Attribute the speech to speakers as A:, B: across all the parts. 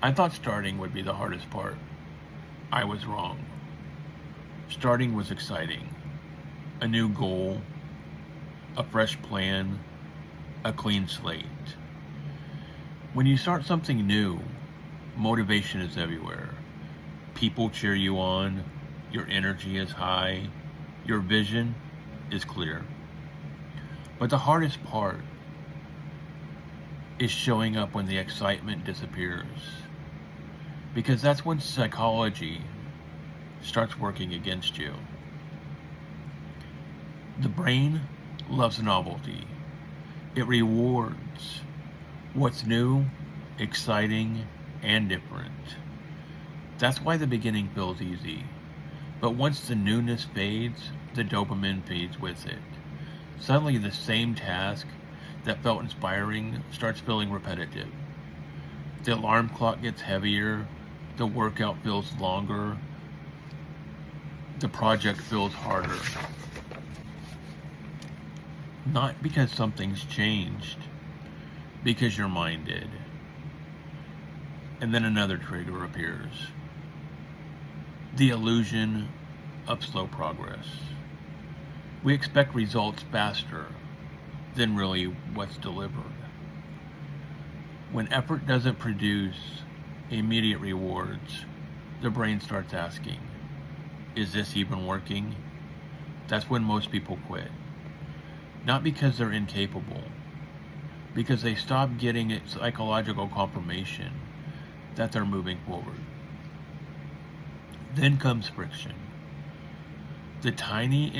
A: I thought starting would be the hardest part. I was wrong. Starting was exciting. A new goal, a fresh plan, a clean slate. When you start something new, motivation is everywhere. People cheer you on, your energy is high, your vision is clear. But the hardest part is showing up when the excitement disappears. Because that's when psychology starts working against you. The brain loves novelty. It rewards what's new, exciting, and different. That's why the beginning feels easy. But once the newness fades, the dopamine fades with it. Suddenly the same task that felt inspiring starts feeling repetitive. The alarm clock gets heavier, the workout feels longer, the project feels harder. Not because something's changed, because your mind did. And then another trigger appears. The illusion of slow progress. We expect results faster than really what's delivered. When effort doesn't produce immediate rewards, the brain starts asking, is this even working? That's when most people quit. Not because they're incapable, because they stop getting it psychological confirmation that they're moving forward. Then comes friction. The tiny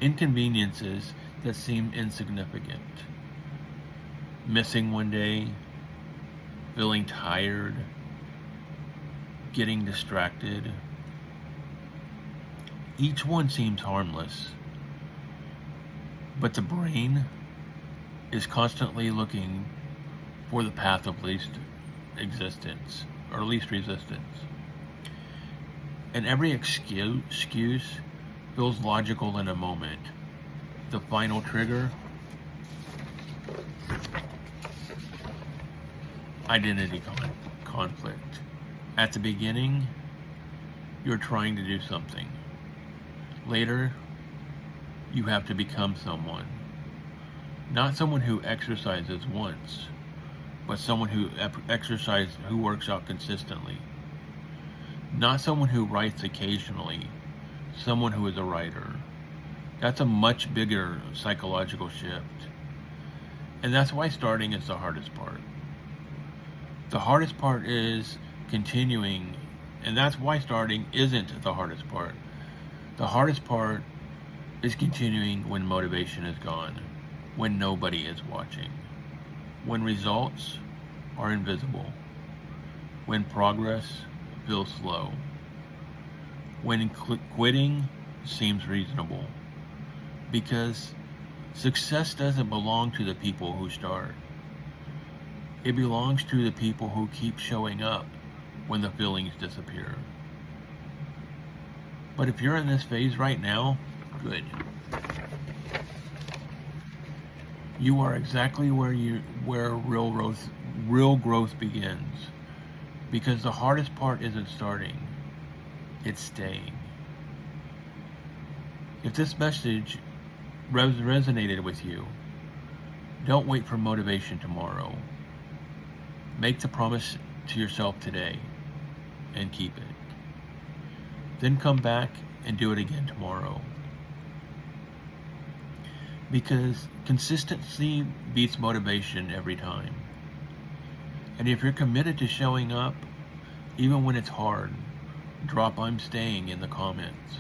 A: inconveniences that seem insignificant. Missing one day, feeling tired, getting distracted. Each one seems harmless, but the brain is constantly looking for the path of least existence, or least resistance. And every excuse feels logical in a moment. The final trigger, identity conflict. At the beginning, you're trying to do something. Later, you have to become someone. Not someone who exercises once, but someone who works out consistently. Not someone who writes occasionally, someone who is a writer. That's a much bigger psychological shift. And that's why starting is the hardest part. The hardest part is continuing, and that's why starting isn't the hardest part. The hardest part is continuing when motivation is gone, when nobody is watching, when results are invisible, when progress feels slow, when quitting seems reasonable, because success doesn't belong to the people who start. It belongs to the people who keep showing up when the feelings disappear. But if you're in this phase right now, good. You are exactly where real growth begins. Because the hardest part isn't starting, it's staying. If this message resonated with you, don't wait for motivation tomorrow. Make the promise to yourself today and keep it. Then come back and do it again tomorrow. Because consistency beats motivation every time. And if you're committed to showing up, even when it's hard, drop "I'm staying" in the comments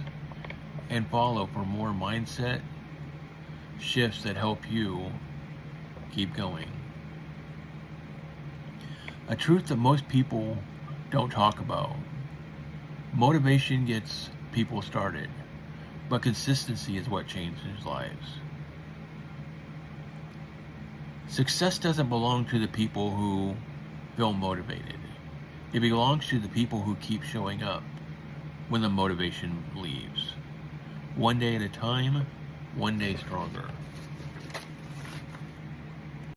A: and follow for more mindset shifts that help you keep going. A truth that most people don't talk about. Motivation gets people started, but consistency is what changes lives. Success doesn't belong to the people who feel motivated. It belongs to the people who keep showing up when the motivation leaves. One day at a time, one day stronger.